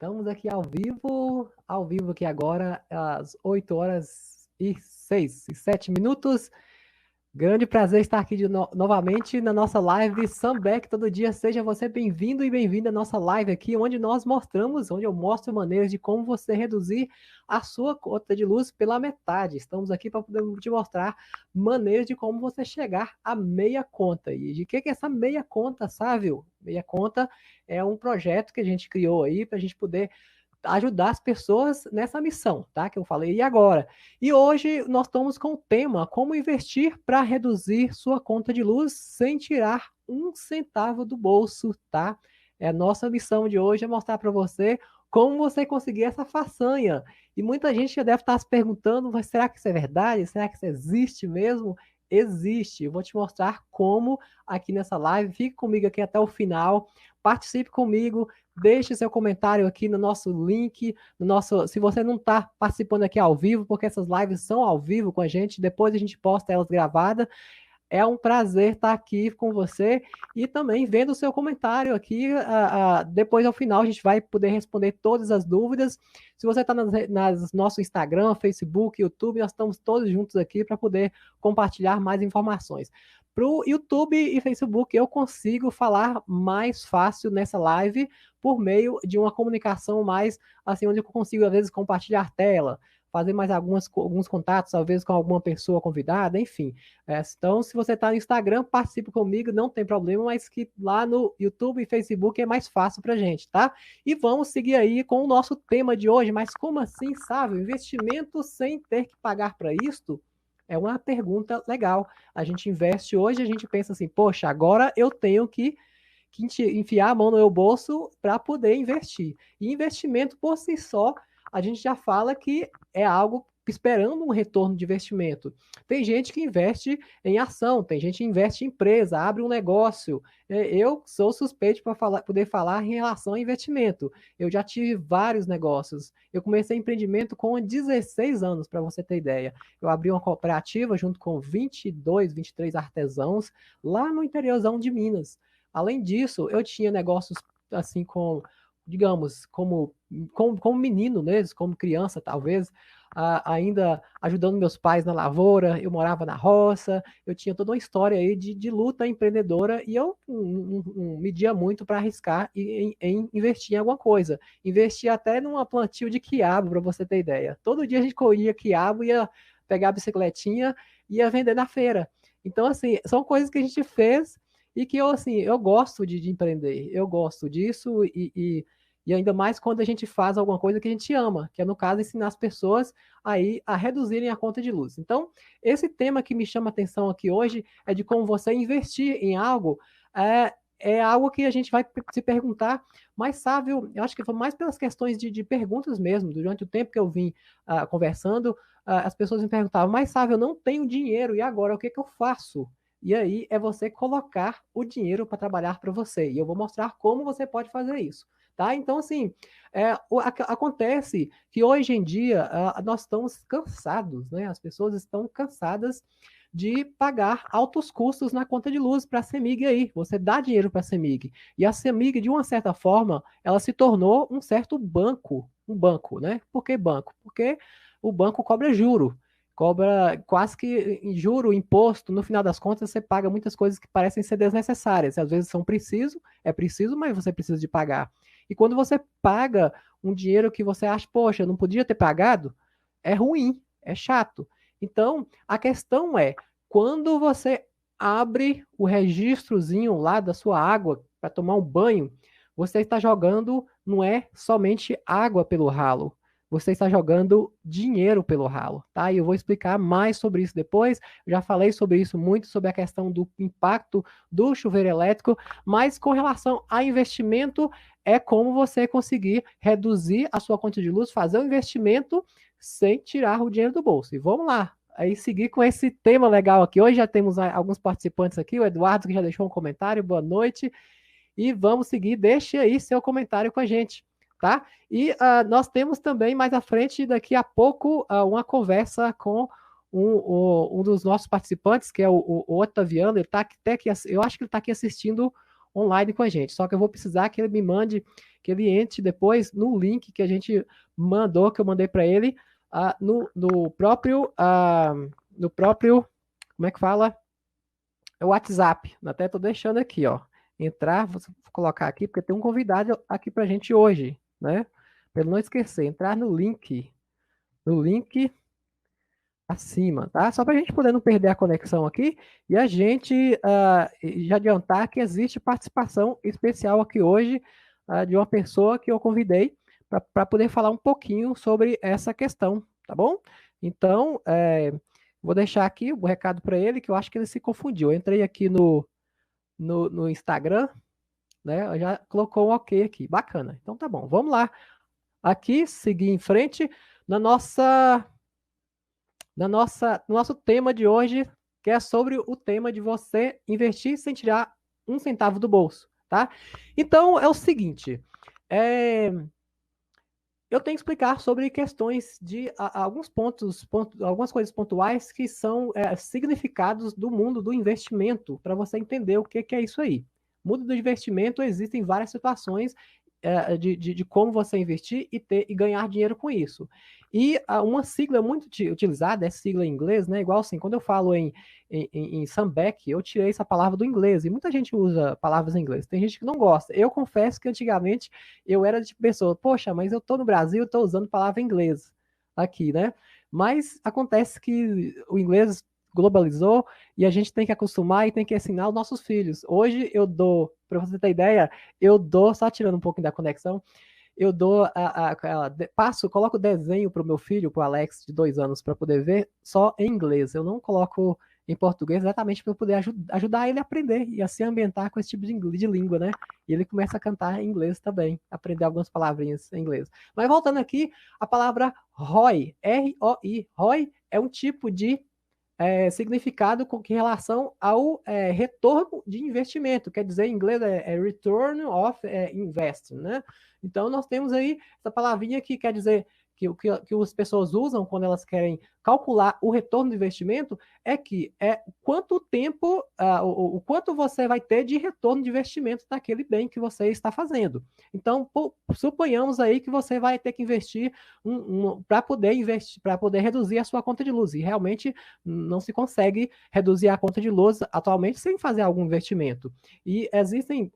Estamos aqui ao vivo aqui agora, às 8 horas e 7 minutos. Grande prazer estar aqui novamente na nossa live Sambeck todo dia. Seja você bem-vindo e bem-vinda à nossa live aqui, onde eu mostro maneiras de como você reduzir a sua conta de luz pela metade. Estamos aqui para poder te mostrar maneiras de como você chegar a meia conta. E de que é essa meia conta, sabe? Meia conta é um projeto que a gente criou aí para a gente poder ajudar as pessoas nessa missão, tá? Que eu falei e agora. E hoje nós estamos com o tema como investir para reduzir sua conta de luz sem tirar um centavo do bolso, tá? É a nossa missão de hoje é mostrar para você como você conseguir essa façanha. E muita gente já deve estar se perguntando, mas será que isso é verdade? Será que isso existe mesmo? Existe. Eu vou te mostrar como aqui nessa live. Fique comigo aqui até o final. Participe comigo. Deixe seu comentário aqui no nosso link, se você não está participando aqui ao vivo, porque essas lives são ao vivo com a gente, depois a gente posta elas gravadas. É um prazer estar aqui com você e também vendo o seu comentário aqui. Depois, ao final, a gente vai poder responder todas as dúvidas. Se você está nas nosso Instagram, Facebook, YouTube, nós estamos todos juntos aqui para poder compartilhar mais informações. Para o YouTube e Facebook, eu consigo falar mais fácil nessa live por meio de uma comunicação mais, assim, onde eu consigo, às vezes, compartilhar tela, fazer mais alguns contatos, às vezes, com alguma pessoa convidada, enfim. Então, se você está no Instagram, participe comigo, não tem problema, mas que lá no YouTube e Facebook é mais fácil para a gente, tá? E vamos seguir aí com o nosso tema de hoje, mas como assim, sabe? Investimento sem ter que pagar para isto? É uma pergunta legal. A gente investe hoje, a gente pensa assim, poxa, agora eu tenho que enfiar a mão no meu bolso para poder investir. E investimento por si só, a gente já fala que é algo esperando um retorno de investimento. Tem gente que investe em ação, tem gente que investe em empresa, abre um negócio. Eu sou suspeito para poder falar em relação a investimento. Eu já tive vários negócios. Eu comecei empreendimento com 16 anos, para você ter ideia. Eu abri uma cooperativa junto com 22, 23 artesãos lá no interiorzão de Minas. Além disso, eu tinha negócios assim digamos, como menino mesmo, como criança, talvez, ainda ajudando meus pais na lavoura, eu morava na roça, eu tinha toda uma história aí de luta empreendedora e eu não media muito para arriscar em investir em alguma coisa. Investir até numa plantio de quiabo, para você ter ideia. Todo dia a gente colhia quiabo, ia pegar a bicicletinha e ia vender na feira. Então, assim, são coisas que a gente fez e que eu gosto de empreender, eu gosto disso e ainda mais quando a gente faz alguma coisa que a gente ama, que é no caso ensinar as pessoas aí a reduzirem a conta de luz. Então, esse tema que me chama a atenção aqui hoje é de como você investir em algo, é algo que a gente vai se perguntar, mas sabe, eu acho que foi mais pelas questões de perguntas mesmo, durante o tempo que eu vim conversando, as pessoas me perguntavam, mas sabe, eu não tenho dinheiro, e agora o que eu faço? E aí é você colocar o dinheiro para trabalhar para você. E eu vou mostrar como você pode fazer isso. Tá? Então, assim, acontece que hoje em dia nós estamos cansados, né? As pessoas estão cansadas de pagar altos custos na conta de luz para a CEMIG aí. Você dá dinheiro para a CEMIG. E a CEMIG, de uma certa forma, ela se tornou um certo banco. Um banco, né? Por que banco? Porque o banco cobra juro, cobra quase que em juro, imposto, no final das contas você paga muitas coisas que parecem ser desnecessárias, às vezes é preciso, mas você precisa de pagar. E quando você paga um dinheiro que você acha, poxa, eu não podia ter pagado, é ruim, é chato. Então, a questão é, quando você abre o registrozinho lá da sua água para tomar um banho, você está jogando, não é somente água pelo ralo, você está jogando dinheiro pelo ralo, tá? E eu vou explicar mais sobre isso depois. Eu já falei sobre isso muito, sobre a questão do impacto do chuveiro elétrico, mas com relação a investimento, é como você conseguir reduzir a sua conta de luz, fazer um investimento sem tirar o dinheiro do bolso. E vamos lá, aí seguir com esse tema legal aqui. Hoje já temos alguns participantes aqui, o Eduardo que já deixou um comentário, boa noite. E vamos seguir, deixe aí seu comentário com a gente, tá? E nós temos também mais à frente, daqui a pouco, uma conversa com um dos nossos participantes, que é o Otaviano. Ele tá até aqui, eu acho que ele está aqui assistindo online com a gente. Só que eu vou precisar que ele me mande, que ele entre depois no link que a gente mandou, que eu mandei para ele, no próprio, como é que fala? É o WhatsApp. Até estou deixando aqui, ó. Entrar, vou colocar aqui, porque tem um convidado aqui para a gente hoje, né? Para não esquecer, entrar no link acima, tá? Só para a gente poder não perder a conexão aqui e a gente já adiantar que existe participação especial aqui hoje de uma pessoa que eu convidei para poder falar um pouquinho sobre essa questão, tá bom? Então, vou deixar aqui o recado para ele, que eu acho que ele se confundiu. Eu entrei aqui no Instagram, né? Já colocou um ok aqui, bacana. Então tá bom, vamos lá. Aqui, seguir em frente na no nosso tema de hoje, que é sobre o tema de você investir sem tirar um centavo do bolso, tá? Então, é o seguinte, eu tenho que explicar sobre questões de alguns algumas coisas pontuais que são significados do mundo do investimento, para você entender o que é isso aí. No mundo do investimento existem várias situações de como você investir e ganhar dinheiro com isso. E uma sigla muito utilizada, essa sigla em inglês, né? Igual assim, quando eu falo em Sambeck, eu tirei essa palavra do inglês, e muita gente usa palavras em inglês. Tem gente que não gosta. Eu confesso que antigamente eu era de tipo pessoa, poxa, mas eu tô no Brasil, eu tô usando palavra em inglês aqui, né? Mas acontece que o inglês globalizou e a gente tem que acostumar e tem que ensinar os nossos filhos. Hoje eu dou, para você ter ideia, eu dou, só tirando um pouquinho da conexão, eu dou coloco desenho para o meu filho, para o Alex, de 2 anos, para poder ver só em inglês. Eu não coloco em português exatamente para eu poder ajudar ele a aprender e a se ambientar com esse tipo de língua, né? E ele começa a cantar em inglês também, aprender algumas palavrinhas em inglês. Mas voltando aqui, a palavra ROI, R-O-I, ROI é um tipo de significado com relação ao retorno de investimento, quer dizer, em inglês Return of Investment, né? Então, nós temos aí essa palavrinha que quer dizer que as pessoas usam quando elas querem calcular o retorno do investimento é que quanto tempo, o quanto você vai ter de retorno de investimento daquele bem que você está fazendo. Então, suponhamos aí que você vai ter que investir para poder reduzir a sua conta de luz. E realmente não se consegue reduzir a conta de luz atualmente sem fazer algum investimento. E existem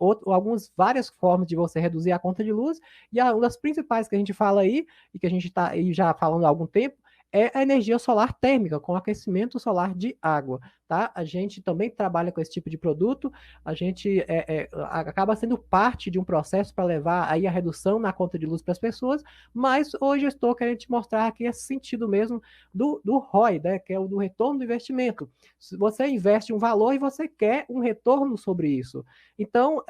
várias formas de você reduzir a conta de luz, e uma das principais que a gente fala aí, e que a gente está já falando há algum tempo, é a energia solar térmica, com aquecimento solar de água, tá? A gente também trabalha com esse tipo de produto, a gente acaba sendo parte de um processo para levar aí a redução na conta de luz para as pessoas, mas hoje eu estou querendo te mostrar aqui esse sentido mesmo do ROI, né? Que é o do retorno do investimento. Você investe um valor e você quer um retorno sobre isso. Então,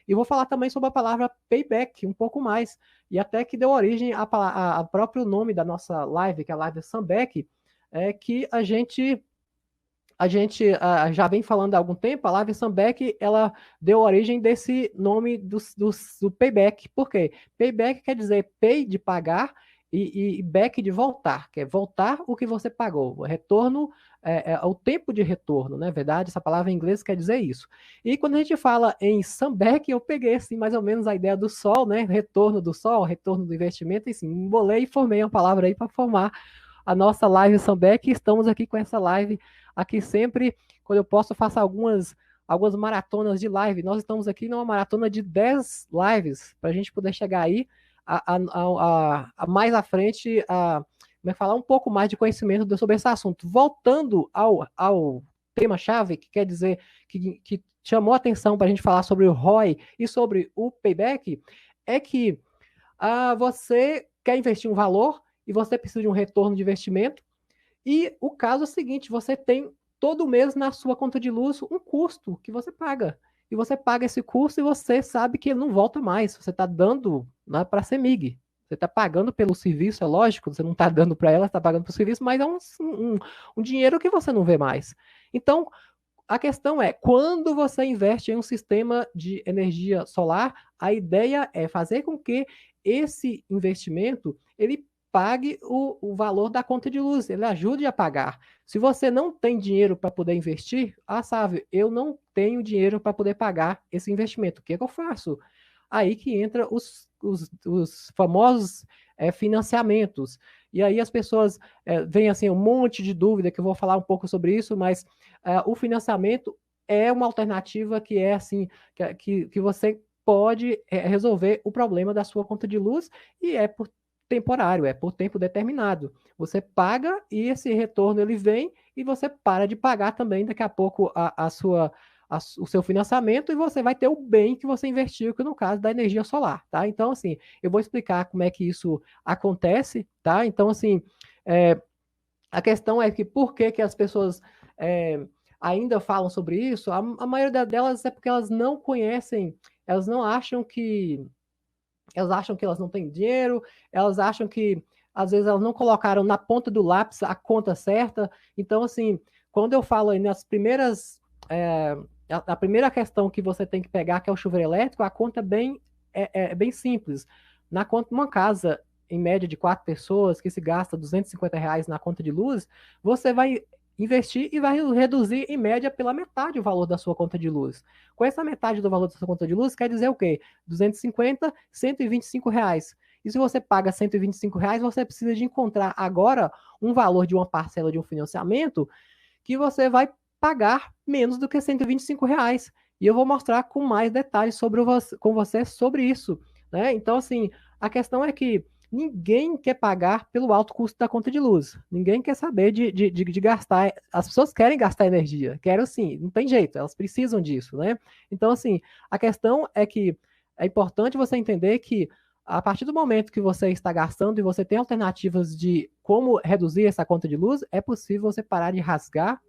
eu vou falar também sobre a palavra payback um pouco mais, e até que deu origem a próprio nome da nossa live, que é a live Sambeck, que a gente já vem falando há algum tempo. A live Sambeck, ela deu origem desse nome do payback. Por quê? Payback quer dizer pay de pagar e back de voltar, que é voltar o que você pagou. O retorno o tempo de retorno, né? Verdade, essa palavra em inglês quer dizer isso. E quando a gente fala em Sambeck, eu peguei assim mais ou menos a ideia do sol, né? Retorno do sol, retorno do investimento, e assim, embolei e formei uma palavra aí para formar a nossa live Sambeck. Estamos aqui com essa live aqui sempre, quando eu posso, faço algumas maratonas de live. Nós estamos aqui numa maratona de 10 lives, para a gente poder chegar aí mais à frente, falar um pouco mais de conhecimento sobre esse assunto. Voltando ao tema-chave, que quer dizer que chamou a atenção para a gente falar sobre o ROI e sobre o payback, é que você quer investir um valor e você precisa de um retorno de investimento. E o caso é o seguinte: você tem todo mês na sua conta de luz um custo que você paga. E você paga esse custo e você sabe que ele não volta mais. Você está dando para a CEMIG. Você está pagando pelo serviço, é lógico, você não está dando para ela, está pagando pelo serviço, mas é um dinheiro que você não vê mais. Então, a questão é, quando você investe em um sistema de energia solar, a ideia é fazer com que esse investimento ele pague o valor da conta de luz, ele ajude a pagar. Se você não tem dinheiro para poder investir, Sávio, eu não tenho dinheiro para poder pagar esse investimento. O que é que eu faço? Aí que entra os famosos financiamentos. E aí as pessoas veem assim um monte de dúvida, que eu vou falar um pouco sobre isso, mas o financiamento é uma alternativa que é assim, que você pode resolver o problema da sua conta de luz e é por temporário, é por tempo determinado. Você paga e esse retorno ele vem e você para de pagar também daqui a pouco o seu financiamento e você vai ter o bem que você investiu, que no caso da energia solar, tá? Então, assim, eu vou explicar como é que isso acontece, tá? Então, assim, a questão é que por que, que as pessoas ainda falam sobre isso? A maioria delas é porque elas não conhecem, elas não acham que elas acham que elas não têm dinheiro, elas acham que às vezes elas não colocaram na ponta do lápis a conta certa. Então, assim, quando eu falo aí nas primeiras. A primeira questão que você tem que pegar, que é o chuveiro elétrico, a conta é bem simples. Na conta de uma casa, em média de 4 pessoas, que se gasta R$ 250 na conta de luz, você vai investir e vai reduzir em média pela metade o valor da sua conta de luz. Com essa metade do valor da sua conta de luz, quer dizer o quê? 250, R$ 125. E se você paga R$ 125, você precisa de encontrar agora um valor de uma parcela de um financiamento que você vai pagar menos do que R$ 125. E eu vou mostrar com mais detalhes com você sobre isso. Né? Então, assim, a questão é que ninguém quer pagar pelo alto custo da conta de luz. Ninguém quer saber de gastar. As pessoas querem gastar energia, querem sim, não tem jeito, elas precisam disso, né? Então, assim, a questão é que é importante você entender que a partir do momento que você está gastando e você tem alternativas de como reduzir essa conta de luz, é possível você parar de rasgar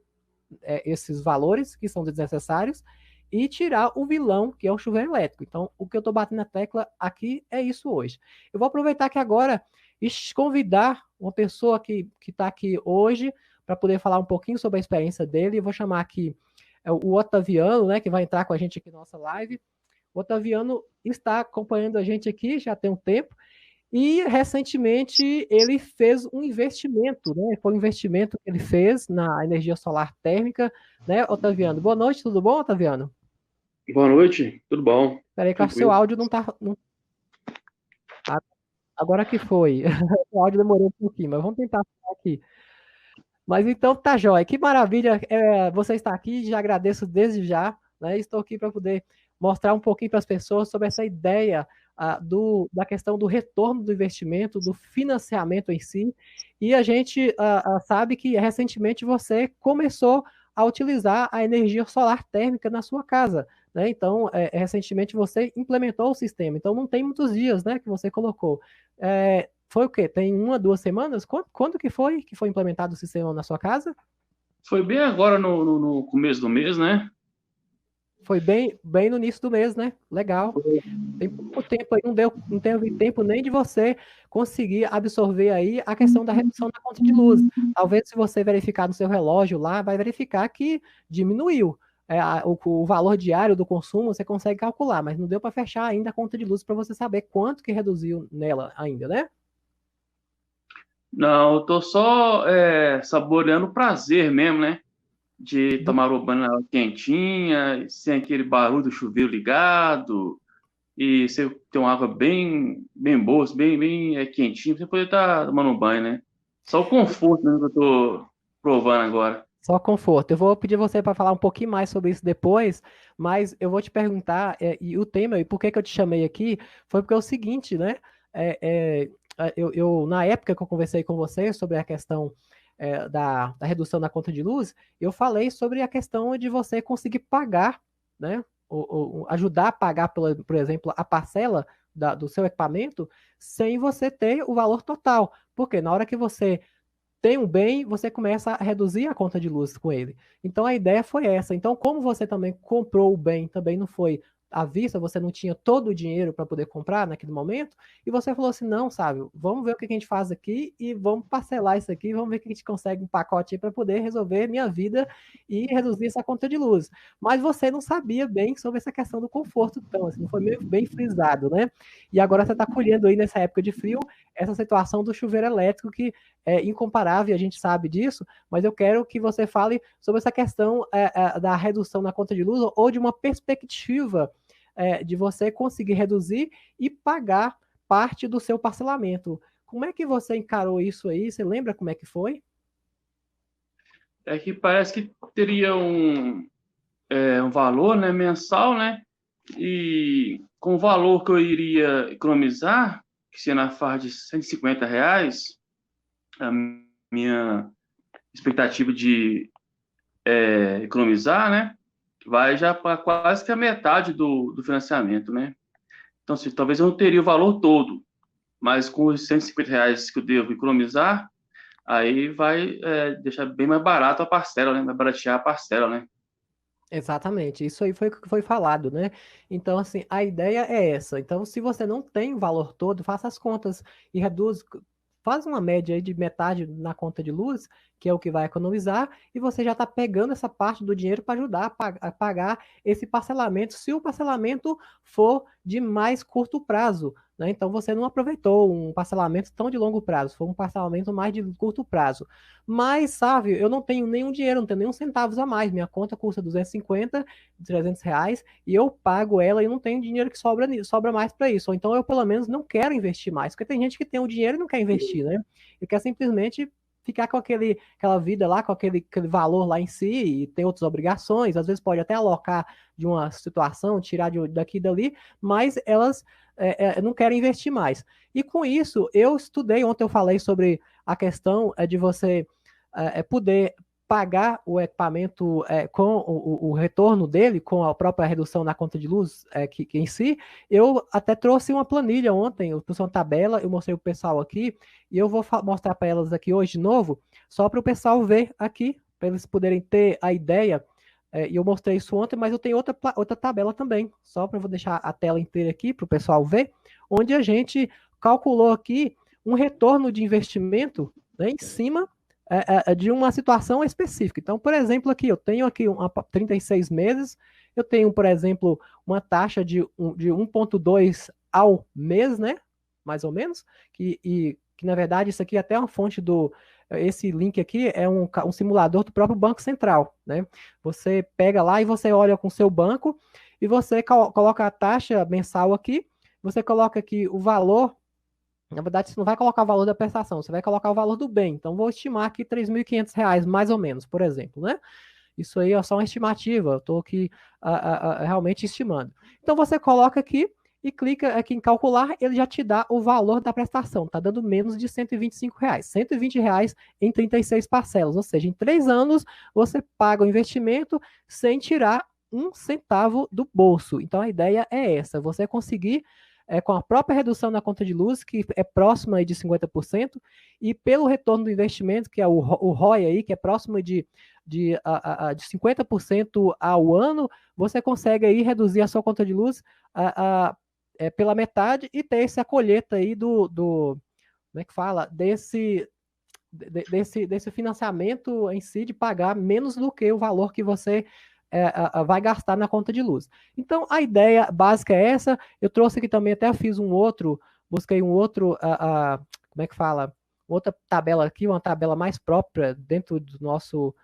esses valores que são desnecessários e tirar o vilão, que é o chuveiro elétrico. Então, o que eu estou batendo na tecla aqui é isso hoje. Eu vou aproveitar que agora e convidar uma pessoa que está aqui hoje para poder falar um pouquinho sobre a experiência dele. Eu vou chamar aqui o Otaviano, né, que vai entrar com a gente aqui na nossa live. O Otaviano está acompanhando a gente aqui já tem um tempo e recentemente ele fez um investimento, né? Foi um investimento que ele fez na energia solar térmica, né, Otaviano? Boa noite, tudo bom, Otaviano? Boa noite, tudo bom? Peraí que eu acho que seu Tranquilo. áudio não tá. Agora que foi. O áudio demorou um pouquinho, mas vamos tentar falar aqui. Mas então tá jóia. Que maravilha você estar aqui. Já agradeço desde já. Né? Estou aqui para poder mostrar um pouquinho para as pessoas sobre essa ideia da questão do retorno do investimento, do financiamento em si. E a gente sabe que recentemente você começou a utilizar a energia solar térmica na sua casa. Né? Então, recentemente você implementou o sistema. Então, não tem muitos dias, né, que você colocou. Foi o quê? Tem 1, 2 semanas? Quando que foi implementado o sistema na sua casa? Foi bem agora no começo do mês, né? Foi bem no início do mês, né? Legal. Tem pouco tempo aí, não teve tempo nem de você conseguir absorver aí a questão da redução da conta de luz. Talvez se você verificar no seu relógio lá, vai verificar que diminuiu. O valor diário do consumo você consegue calcular, mas não deu para fechar ainda a conta de luz para você saber quanto que reduziu nela ainda, né? Não, eu tô só saboreando o prazer mesmo, né? De Do tomar o banho na água quentinha, sem aquele barulho do chuveiro ligado, e você ter uma água bem, bem boa, bem quentinha, pra você poder estar tomando um banho, né? Só o conforto mesmo que eu tô provando agora. Só conforto. Eu vou pedir você para falar um pouquinho mais sobre isso depois, mas eu vou te perguntar, e o tema, e por que que eu te chamei aqui, foi porque é o seguinte, né? Na época que eu conversei com você sobre a questão da redução da conta de luz, eu falei sobre a questão de você conseguir pagar, né? Ajudar a pagar, por exemplo, a parcela do seu equipamento sem você ter o valor total. Porque na hora que você tem um bem, você começa a reduzir a conta de luz com ele. Então a ideia foi essa. Então, como você também comprou o bem, também não foi à vista, você não tinha todo o dinheiro para poder comprar naquele momento, e você falou assim, não, sabe, vamos ver o que a gente faz aqui e vamos parcelar isso aqui, vamos ver o que a gente consegue um pacote para poder resolver minha vida e reduzir essa conta de luz. Mas você não sabia bem sobre essa questão do conforto, então, assim, não foi meio bem frisado, né? E agora você está colhendo aí nessa época de frio essa situação do chuveiro elétrico que é incomparável, a gente sabe disso, mas eu quero que você fale sobre essa questão da redução na conta de luz ou de uma perspectiva de você conseguir reduzir e pagar parte do seu parcelamento. Como é que você encarou isso aí? Você lembra como é que foi? É que parece que teria um valor, né, mensal, né? E com o valor que eu iria economizar, que seria na faixa de R$ 150, a minha expectativa de economizar, né? Vai já para quase que a metade do financiamento, né? Então, assim, talvez eu não teria o valor todo, mas com os R$ 150 que eu devo economizar, aí vai deixar bem mais barato a parcela, né? Vai baratear a parcela, né? Exatamente, isso aí foi o que foi falado, né? Então, assim, a ideia é essa. Então, se você não tem o valor todo, faça as contas e reduz, faz uma média aí de metade na conta de luz, que é o que vai economizar, e você já está pegando essa parte do dinheiro para ajudar a pagar esse parcelamento, se o parcelamento for de mais curto prazo, né? Então, você não aproveitou um parcelamento tão de longo prazo, foi um parcelamento mais de curto prazo. Mas, sabe, eu não tenho nenhum dinheiro, não tenho nenhum centavos a mais. Minha conta custa 250, R$ 300, e eu pago ela e não tenho dinheiro que sobra mais para isso. Ou então eu, pelo menos, não quero investir mais. Porque tem gente que tem o dinheiro e não quer investir, né? E quer simplesmente ficar com aquela vida lá, com aquele valor lá em si, e tem outras obrigações, às vezes pode até alocar de uma situação, tirar daqui e dali, mas elas não querem investir mais. E com isso, eu estudei, ontem eu falei sobre a questão de você poder pagar o equipamento com o retorno dele, com a própria redução na conta de luz que em si, eu até trouxe uma planilha ontem, eu trouxe uma tabela, eu mostrei para o pessoal aqui, e eu vou mostrar para elas aqui hoje de novo, só para o pessoal ver aqui, para eles poderem ter a ideia, e eu mostrei isso ontem, mas eu tenho outra tabela também, só para eu vou deixar a tela inteira aqui para o pessoal ver, onde a gente calculou aqui um retorno de investimento, né, em cima de uma situação específica. Então, por exemplo, aqui eu tenho aqui 36 meses, eu tenho, por exemplo, uma taxa de 1,2 ao mês, né? Mais ou menos, que na verdade isso aqui é até uma fonte esse link aqui é um simulador do próprio Banco Central, né? Você pega lá e você olha com o seu banco e você coloca a taxa mensal aqui, você coloca aqui o valor. Na verdade, você não vai colocar o valor da prestação, você vai colocar o valor do bem. Então, vou estimar aqui R$ 3.500, mais ou menos, por exemplo, né? Isso aí é só uma estimativa, eu estou aqui realmente estimando. Então, você coloca aqui e clica aqui em calcular, ele já te dá o valor da prestação, está dando menos de R$ 125. R$ 120 em 36 parcelas, ou seja, em 3 anos você paga o investimento sem tirar um centavo do bolso. Então, a ideia é essa, você conseguir com a própria redução na conta de luz, que é próxima de 50%, e pelo retorno do investimento, que é o ROI aí, que é próximo de 50% ao ano, você consegue aí reduzir a sua conta de luz pela metade e ter essa colheita aí como é que fala? Desse financiamento em si, de pagar menos do que o valor que você vai gastar na conta de luz. Então, a ideia básica é essa. Eu trouxe aqui também, até fiz busquei um outro, como é que fala? Outra tabela aqui, uma tabela mais própria dentro do nosso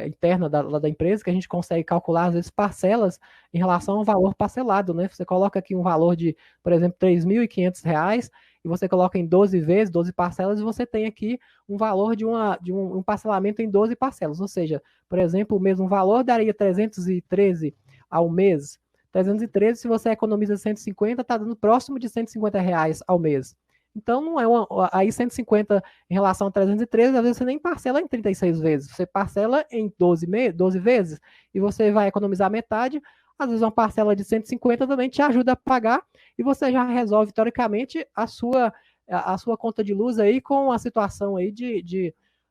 interna da empresa, que a gente consegue calcular, às vezes, parcelas em relação ao valor parcelado, né? Você coloca aqui um valor de, por exemplo, R$ 3.500, e você coloca em 12 vezes, 12 parcelas, e você tem aqui um valor de um parcelamento em 12 parcelas. Ou seja, por exemplo, o mesmo valor daria 313 ao mês. 313, se você economiza 150, está dando próximo de R$ 150 ao mês. Então, não é aí 150 em relação a 313, às vezes você nem parcela em 36 vezes, você parcela em 12 vezes, e você vai economizar metade, às vezes uma parcela de 150 também te ajuda a pagar, e você já resolve, teoricamente, a sua conta de luz aí com a situação aí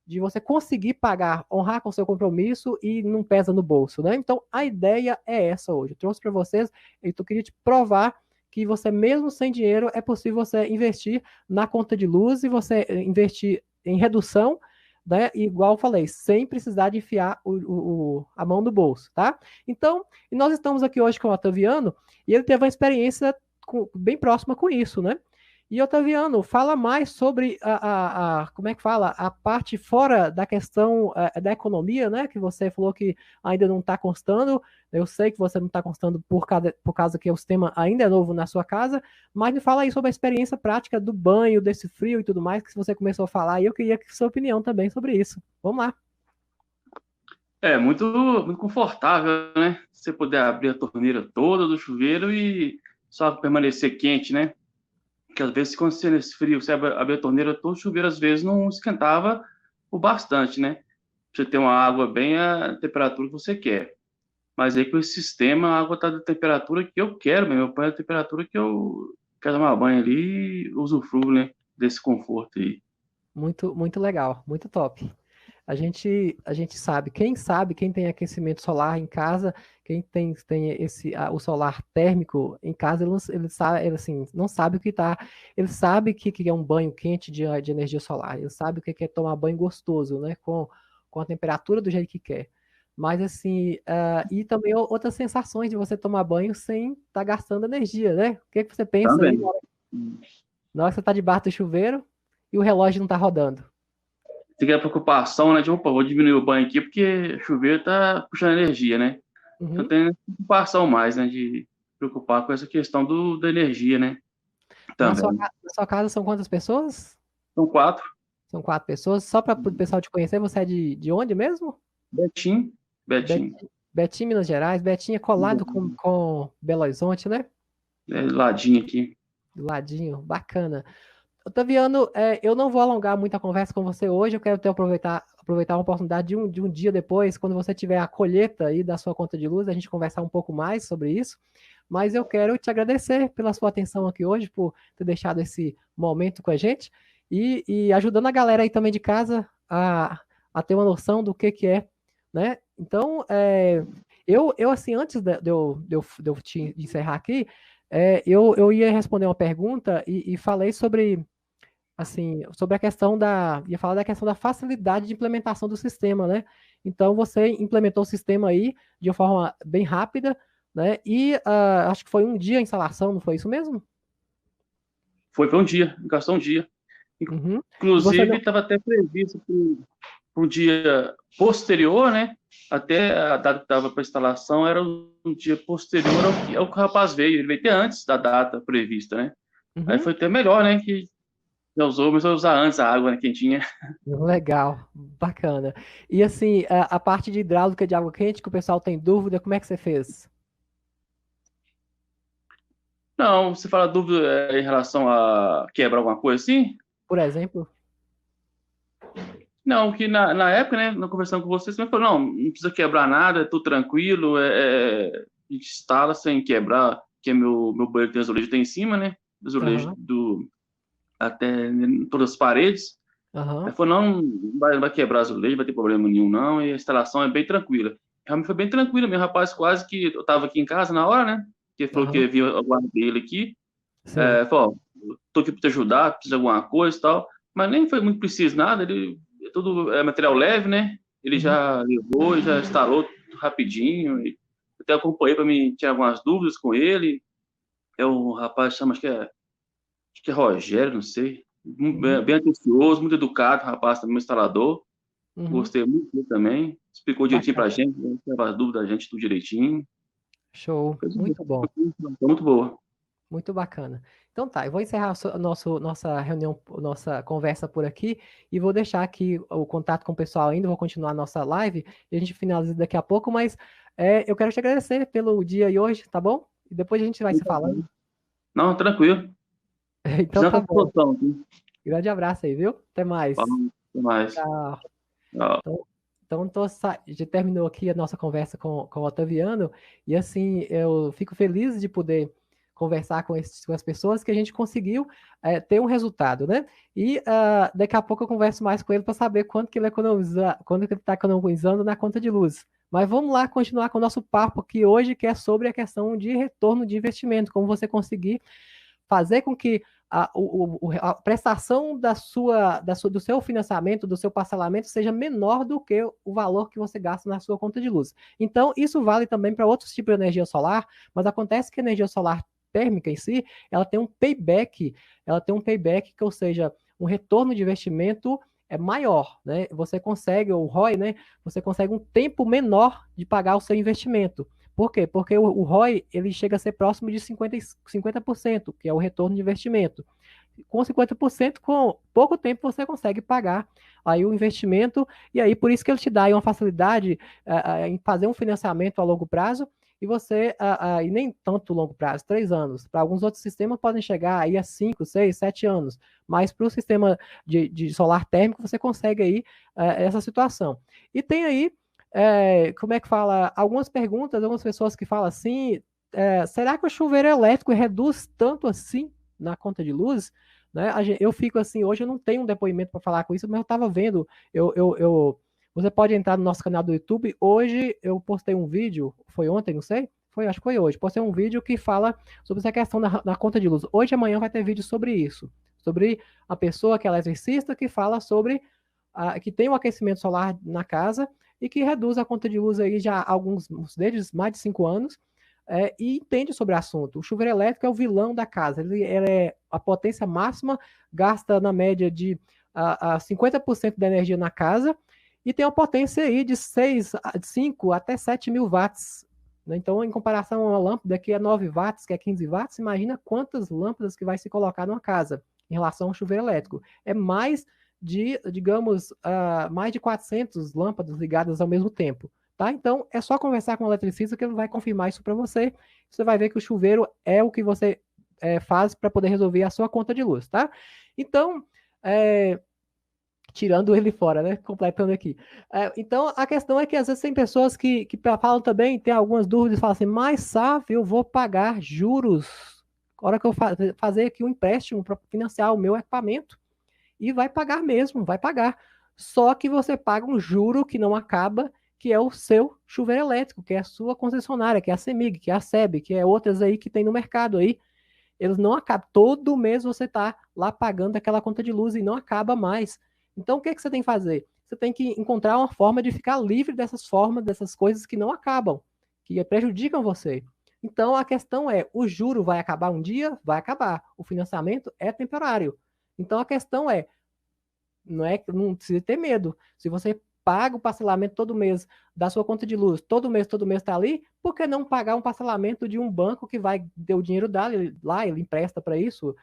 de você conseguir pagar, honrar com o seu compromisso e não pesa no bolso, né? Então, a ideia é essa hoje. Eu trouxe para vocês, e eu queria te provar que você, mesmo sem dinheiro, é possível você investir na conta de luz e você investir em redução, né? Igual eu falei, sem precisar de enfiar a mão no bolso, tá? Então, e nós estamos aqui hoje com o Otaviano e ele teve uma experiência bem próxima com isso, né? E Otaviano, fala mais sobre como é que fala, a parte fora da questão da economia, né? Que você falou que ainda não está constando. Eu sei que você não está constando por causa que o sistema ainda é novo na sua casa, mas me fala aí sobre a experiência prática do banho, desse frio e tudo mais, que você começou a falar, e eu queria sua opinião também sobre isso. Vamos lá. É muito confortável, né? Você poder abrir a torneira toda do chuveiro e só permanecer quente, né? Porque às vezes, quando você nesse frio, você abre a torneira todo, o chuveiro às vezes não esquentava o bastante, né? Pra você ter uma água bem a temperatura que você quer. Mas aí com esse sistema, a água está da temperatura que eu quero mesmo. Eu ponho a temperatura que eu quero tomar banho ali e usufruo, né? Desse conforto aí. Muito, muito legal, muito top. A gente sabe, quem tem aquecimento solar em casa, quem tem o solar térmico em casa, ele sabe, ele, assim, não sabe o que tá. Ele sabe que é um banho quente de energia solar. Ele sabe o que é tomar banho gostoso, né? Com a temperatura do jeito que quer. Mas assim, e também outras sensações de você tomar banho sem estar gastando energia, né? O que que você pensa aí Também. na hora que você está debaixo do chuveiro e o relógio não está rodando? Tem aquela preocupação, né? De, opa, vou diminuir o banho aqui porque chuveiro tá puxando energia, né? Então Uhum. tem essa preocupação mais, né? De preocupar com essa questão da energia, né? Também. Na sua casa são quantas pessoas? São quatro. São 4 pessoas. Só para o pessoal te conhecer, você é de onde mesmo? Betim. Betim. Betim, Minas Gerais. Betim é colado com Belo Horizonte, né? É, ladinho aqui. Do ladinho. Bacana. Otaviano, eu não vou alongar muito a conversa com você hoje. Eu quero aproveitar a oportunidade de um dia depois, quando você tiver a colheita aí da sua conta de luz, a gente conversar um pouco mais sobre isso. Mas eu quero te agradecer pela sua atenção aqui hoje, por ter deixado esse momento com a gente e ajudando a galera aí também de casa a ter uma noção do que é, né? Então, eu assim, antes de eu te encerrar aqui, eu ia responder uma pergunta e falei sobre assim, sobre a questão ia falar da questão da facilidade de implementação do sistema, né? Então você implementou o sistema aí de uma forma bem rápida, né? E acho que foi um dia a instalação, não foi isso mesmo? Foi para um dia, gastou um dia. Uhum. E você Inclusive, não. estava até previsto para um dia posterior, né? Até a data que estava para instalação era um dia posterior ao que o rapaz veio. Ele veio até antes da data prevista, né? Aí Uhum. foi até melhor, né? Que já usou, mas vai usar antes a água, né, quentinha. Legal, bacana. E assim, a parte de hidráulica de água quente, que o pessoal tem dúvida, como é que você fez? Não, você fala dúvida em relação a quebrar alguma coisa assim? Por exemplo? Não, que na época, né, na conversando com vocês, você falou, não precisa quebrar nada, é tudo tranquilo, a gente instala sem quebrar, porque meu banheiro tem azulejo tem em cima, né, azulejo Aham, até todas as paredes. Aí aham, falou, não vai quebrar azulejo, não vai ter problema nenhum não, e a instalação é bem tranquila. Realmente foi bem tranquila, meu rapaz quase que, eu tava aqui em casa na hora, né, que ele falou que aham. viu a guarda dele aqui, Sim. falou, ó, tô aqui para te ajudar, precisa de alguma coisa e tal, mas nem foi muito preciso nada, ele, tudo é material leve, né? Ele Uhum. já levou e já instalou tudo rapidinho, e até acompanhei para me tirar algumas dúvidas com ele. É um rapaz, acho que é Rogério, não sei, Uhum. bem atencioso, muito educado, rapaz, também um instalador, Uhum. gostei muito dele também, explicou direitinho para a Bacana. gente, né? Tirava as dúvidas da gente tudo direitinho, Show. coisa Muito bom. muito boa. Muito bacana. Então tá, eu vou encerrar nossa reunião, nossa conversa por aqui e vou deixar aqui o contato com o pessoal ainda, vou continuar a nossa live e a gente finaliza daqui a pouco, mas eu quero te agradecer pelo dia e hoje, tá bom? E depois a gente vai se falando. Não, tranquilo, Então precisando tá da bom. solução aqui. Grande abraço aí, viu? Até mais. Falando, até mais. Tchau. Tchau. Então, já terminou aqui a nossa conversa com o Otaviano, e assim, eu fico feliz de poder conversar com as pessoas que a gente conseguiu ter um resultado, né? E daqui a pouco eu converso mais com ele para saber quanto que ele economiza, quanto que ele está economizando na conta de luz. Mas vamos lá continuar com o nosso papo aqui hoje, que é sobre a questão de retorno de investimento, como você conseguir fazer com que a prestação do seu financiamento, do seu parcelamento, seja menor do que o valor que você gasta na sua conta de luz. Então, isso vale também para outros tipos de energia solar, mas acontece que a energia solar térmica em si, ela tem um payback, que, ou seja, um retorno de investimento é maior, né? Você consegue, o ROI, né? Você consegue um tempo menor de pagar o seu investimento. Por quê? Porque o ROI ele chega a ser próximo de 50%, que é o retorno de investimento. Com 50%, com pouco tempo você consegue pagar aí o investimento, e aí por isso que ele te dá aí uma facilidade em fazer um financiamento a longo prazo, e você, e nem tanto longo prazo, 3 anos. Para alguns outros sistemas podem chegar aí a 5, 6, 7 anos, mas para o sistema de solar térmico você consegue aí essa situação. E tem aí como é que fala? Algumas perguntas, algumas pessoas que falam assim: será que o chuveiro elétrico reduz tanto assim na conta de luz? Né? Eu fico assim, hoje eu não tenho um depoimento para falar com isso, mas eu estava vendo. Você pode entrar no nosso canal do YouTube. Hoje eu postei um vídeo, foi ontem, não sei? Acho que foi hoje. Postei um vídeo que fala sobre essa questão da conta de luz. Hoje amanhã vai ter vídeo sobre isso. Sobre a pessoa que é eletricista que fala sobre que tem um aquecimento solar na casa e que reduz a conta de luz aí já há alguns deles, mais de 5 anos, e entende sobre o assunto. O chuveiro elétrico é o vilão da casa. Ele é a potência máxima, gasta na média de 50% da energia na casa e tem uma potência aí de 5 até 7 mil watts. Né? Então, em comparação a uma lâmpada que é 9 watts, que é 15 watts, imagina quantas lâmpadas que vai se colocar numa casa em relação ao chuveiro elétrico. É mais de, digamos, mais de 400 lâmpadas ligadas ao mesmo tempo. Tá? Então, é só conversar com o eletricista que ele vai confirmar isso para você. Você vai ver que o chuveiro é o que você faz para poder resolver a sua conta de luz. Tá? Então, tirando ele fora, né? Completando aqui. Então, a questão é que às vezes tem pessoas que falam também, tem algumas dúvidas, falam assim, mas sabe, eu vou pagar juros. Na hora que eu fazer aqui um empréstimo para financiar o meu equipamento, e vai pagar mesmo, vai pagar. Só que você paga um juro que não acaba, que é o seu chuveiro elétrico, que é a sua concessionária, que é a CEMIG, que é a SEB, que é outras aí que tem no mercado aí. Eles não acabam. Todo mês você está lá pagando aquela conta de luz e não acaba mais. Então, o que, que você tem que fazer? Você tem que encontrar uma forma de ficar livre dessas formas, dessas coisas que não acabam, que prejudicam você. Então, a questão é, o juro vai acabar um dia? Vai acabar. O financiamento é temporário. Então, a questão não precisa ter medo. Se você paga o parcelamento todo mês da sua conta de luz, todo mês está ali, por que não pagar um parcelamento de um banco que vai ter o dinheiro lá, ele empresta para isso,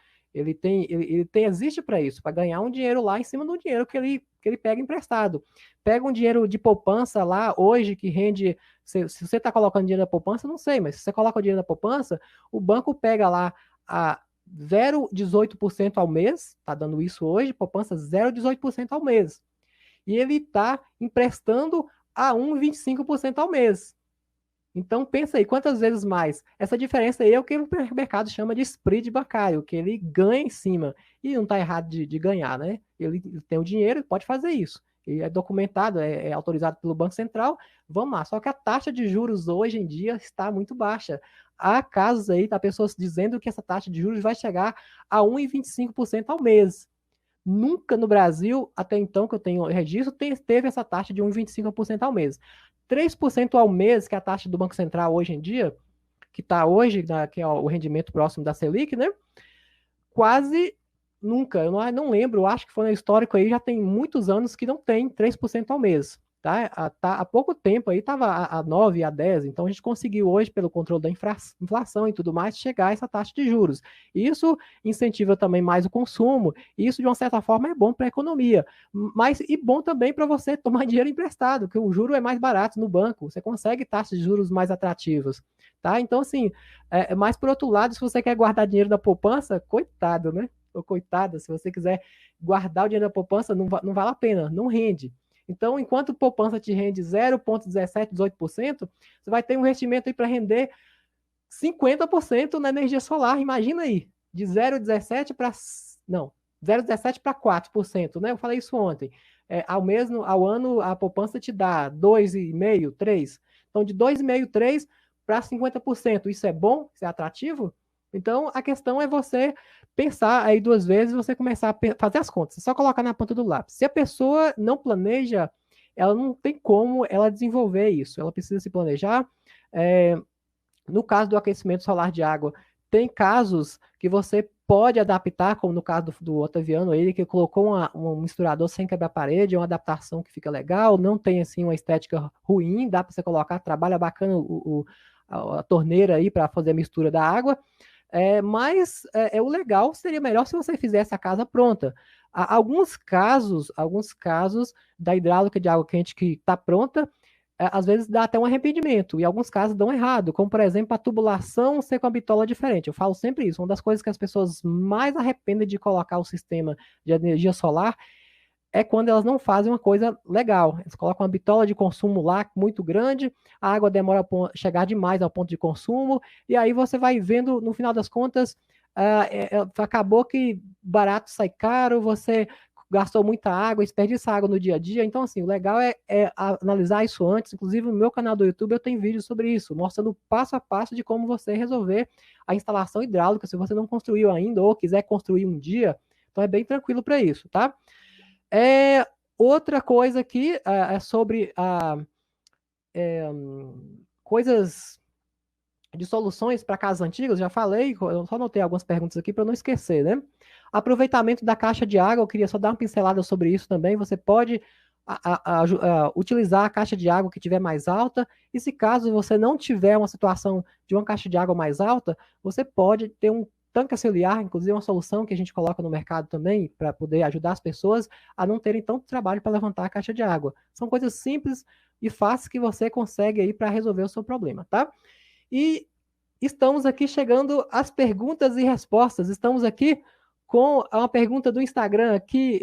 existe para isso, para ganhar um dinheiro lá em cima do dinheiro que ele pega emprestado. Pega um dinheiro de poupança lá, hoje, que rende, se você está colocando dinheiro na poupança, não sei, mas se você coloca o dinheiro na poupança, o banco pega lá a 0,18% ao mês, está dando isso hoje, poupança 0,18% ao mês. E ele está emprestando a 1,25% ao mês. Então, pensa aí, quantas vezes mais? Essa diferença aí é o que o mercado chama de spread bancário, que ele ganha em cima. E não está errado de ganhar, né? Ele tem o dinheiro e pode fazer isso. E é documentado, é autorizado pelo Banco Central. Vamos lá. Só que a taxa de juros hoje em dia está muito baixa. Há casos aí, tá pessoas dizendo que essa taxa de juros vai chegar a 1,25% ao mês. Nunca no Brasil, até então que eu tenho registro, teve essa taxa de 1,25% ao mês. 3% ao mês, que é a taxa do Banco Central hoje em dia, que está hoje, que é o rendimento próximo da Selic, né? Quase nunca, eu não lembro, eu acho que foi no histórico aí, já tem muitos anos que não tem 3% ao mês. Tá? Há pouco tempo aí estava a 9, a 10, então a gente conseguiu hoje, pelo controle da inflação e tudo mais, chegar a essa taxa de juros. Isso incentiva também mais o consumo, e isso de uma certa forma é bom para a economia, mas e bom também para você tomar dinheiro emprestado, que o juro é mais barato no banco, você consegue taxas de juros mais atrativas. Tá? Então, assim, mas por outro lado, se você quer guardar dinheiro da poupança, coitado, né? Ou coitada, se você quiser guardar o dinheiro da poupança, não vale a pena, não rende. Então, enquanto poupança te rende 0,17, 18%, você vai ter um investimento aí para render 50% na energia solar, imagina aí, de 0,17 para... Não, 0,17 para 4%, né? Eu falei isso ontem. Ao ano, a poupança te dá 2,5%, 3%. Então, de 2,5%, 3% para 50%. Isso é bom? Isso é atrativo? Então, a questão é você pensar aí 2 vezes, você começar a fazer as contas. É só colocar na ponta do lápis. Se a pessoa não planeja, ela não tem como ela desenvolver isso. Ela precisa se planejar. No caso do aquecimento solar de água, tem casos que você pode adaptar, como no caso do Otaviano, ele que colocou um misturador sem quebrar parede, é uma adaptação que fica legal, não tem assim uma estética ruim, dá para você colocar, trabalha bacana a torneira aí para fazer a mistura da água. Mas o legal seria melhor se você fizesse a casa pronta. Há alguns casos da hidráulica de água quente que está pronta, às vezes dá até um arrependimento, e alguns casos dão errado, como por exemplo a tubulação ser com a bitola diferente. Eu falo sempre isso, uma das coisas que as pessoas mais arrependem de colocar o sistema de energia solar é quando elas não fazem uma coisa legal. Eles colocam uma bitola de consumo lá muito grande, a água demora a chegar demais ao ponto de consumo, e aí você vai vendo, no final das contas, acabou que barato sai caro, você gastou muita água, desperdiça água no dia a dia. Então, assim, o legal é analisar isso antes. Inclusive, no meu canal do YouTube eu tenho vídeos sobre isso, mostrando passo a passo de como você resolver a instalação hidráulica, se você não construiu ainda ou quiser construir um dia. Então, é bem tranquilo para isso, tá? Outra coisa aqui é sobre coisas de soluções para casas antigas, já falei, eu só anotei algumas perguntas aqui para não esquecer, né? Aproveitamento da caixa de água, eu queria só dar uma pincelada sobre isso também. Você pode utilizar a caixa de água que tiver mais alta, e se caso você não tiver uma situação de uma caixa de água mais alta, você pode ter um tanque auxiliar, inclusive uma solução que a gente coloca no mercado também, para poder ajudar as pessoas a não terem tanto trabalho para levantar a caixa de água. São coisas simples e fáceis que você consegue aí para resolver o seu problema, tá? E estamos aqui chegando às perguntas e respostas. Estamos aqui com uma pergunta do Instagram aqui,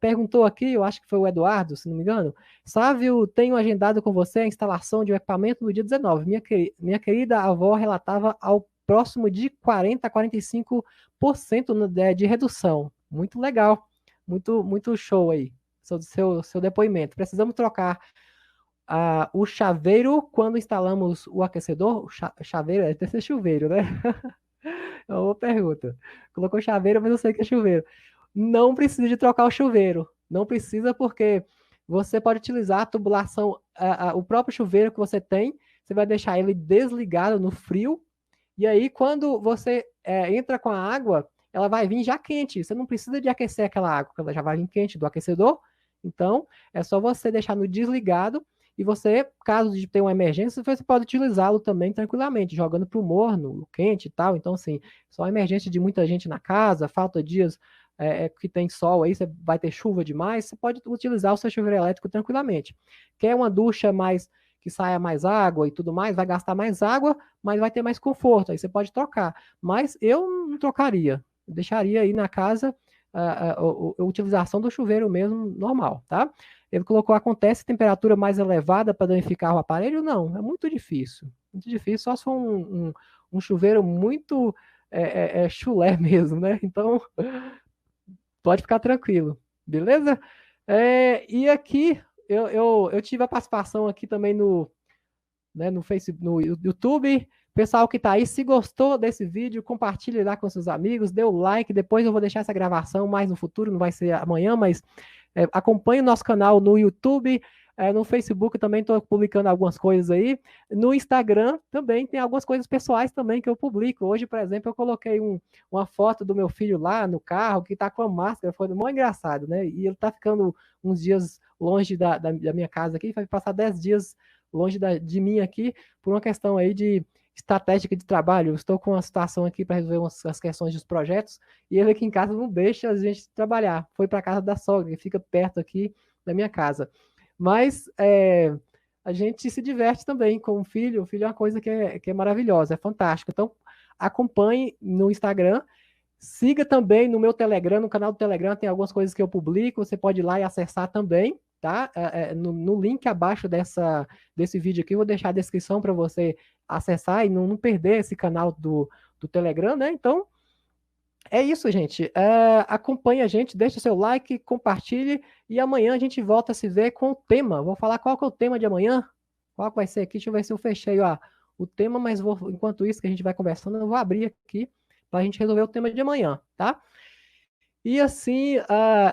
perguntou aqui, eu acho que foi o Eduardo, se não me engano. Sávio, tenho agendado com você a instalação de um equipamento no dia 19. Minha querida avó relatava ao próximo de 40% a 45% de redução. Muito legal, muito show aí, seu depoimento. Precisamos trocar o chaveiro quando instalamos o aquecedor. Chaveiro deve ser chuveiro, né? É uma pergunta. Colocou chaveiro, mas eu sei que é chuveiro. Não precisa de trocar o chuveiro. Não precisa, porque você pode utilizar a tubulação, o próprio chuveiro que você tem, você vai deixar ele desligado no frio, e aí quando você entra com a água, ela vai vir já quente. Você não precisa de aquecer aquela água, porque ela já vai vir quente do aquecedor. Então, é só você deixar no desligado, e você, caso de ter uma emergência, você pode utilizá-lo também tranquilamente, jogando para o morno, quente e tal. Então, assim, só emergência de muita gente na casa, falta dias que tem sol aí, você vai ter chuva demais, você pode utilizar o seu chuveiro elétrico tranquilamente. Quer uma ducha mais que saia mais água e tudo mais, vai gastar mais água, mas vai ter mais conforto, aí você pode trocar. Mas eu não trocaria, deixaria aí na casa a utilização do chuveiro mesmo normal, tá? Ele colocou, acontece temperatura mais elevada para danificar o aparelho? Não, é muito difícil. Muito difícil, só se for um chuveiro muito chulé mesmo, né? Então, pode ficar tranquilo, beleza? E aqui, eu tive a participação aqui também no Facebook, no YouTube. Pessoal que está aí, se gostou desse vídeo, compartilhe lá com seus amigos, dê o like, depois eu vou deixar essa gravação mais no futuro, não vai ser amanhã, mas acompanhe o nosso canal no YouTube, no Facebook também estou publicando algumas coisas aí, no Instagram também tem algumas coisas pessoais também que eu publico. Hoje, por exemplo, eu coloquei uma foto do meu filho lá no carro, que está com a máscara, foi muito engraçado, né? E ele está ficando uns dias longe da minha casa aqui, vai passar 10 dias longe de mim aqui, por uma questão aí de estratégica de trabalho. Eu estou com uma situação aqui para resolver as questões dos projetos, e ele aqui em casa não deixa a gente trabalhar. Foi para a casa da sogra, que fica perto aqui da minha casa. Mas a gente se diverte também com o filho. O filho é uma coisa que é maravilhosa, é fantástica. Então, acompanhe no Instagram. Siga também no meu Telegram, no canal do Telegram, tem algumas coisas que eu publico, você pode ir lá e acessar também, tá? No link abaixo desse vídeo aqui, eu vou deixar a descrição para você acessar e não perder esse canal do Telegram, né? Então, é isso, gente. Acompanhe a gente, deixe o seu like, compartilhe e amanhã a gente volta a se ver com o tema. Vou falar qual que é o tema de amanhã. Qual que vai ser aqui? Deixa eu ver se eu fechei o tema, mas enquanto isso que a gente vai conversando, eu vou abrir aqui para a gente resolver o tema de amanhã, tá? E assim,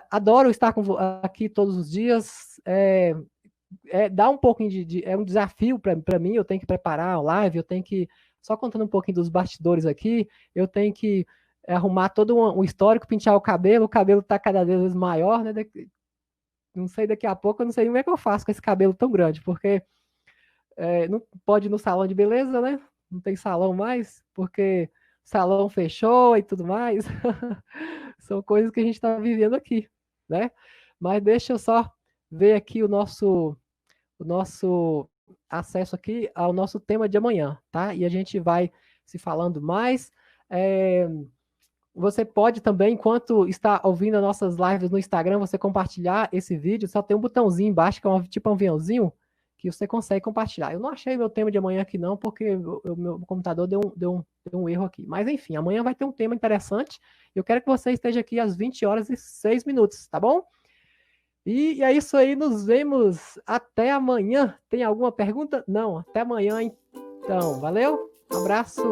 adoro estar aqui todos os dias. Dá um pouquinho é um desafio para mim. Eu tenho que preparar a live, eu tenho que, só contando um pouquinho dos bastidores aqui, eu tenho que arrumar todo um histórico, pentear o cabelo tá cada vez maior, né? Não sei, daqui a pouco eu não sei como é que eu faço com esse cabelo tão grande, porque não pode ir no salão de beleza, né? Não tem salão mais, porque salão fechou e tudo mais. São coisas que a gente está vivendo aqui, né? Mas deixa eu só ver aqui o nosso acesso aqui ao nosso tema de amanhã, tá? E a gente vai se falando mais. Você pode também, enquanto está ouvindo as nossas lives no Instagram, você compartilhar esse vídeo. Só tem um botãozinho embaixo, que é tipo um aviãozinho, que você consegue compartilhar. Eu não achei meu tema de amanhã aqui não, porque o meu computador deu um erro aqui. Mas enfim, amanhã vai ter um tema interessante. Eu quero que você esteja aqui às 20h06, tá bom? E é isso aí, nos vemos até amanhã. Tem alguma pergunta? Não, até amanhã então. Valeu, um abraço.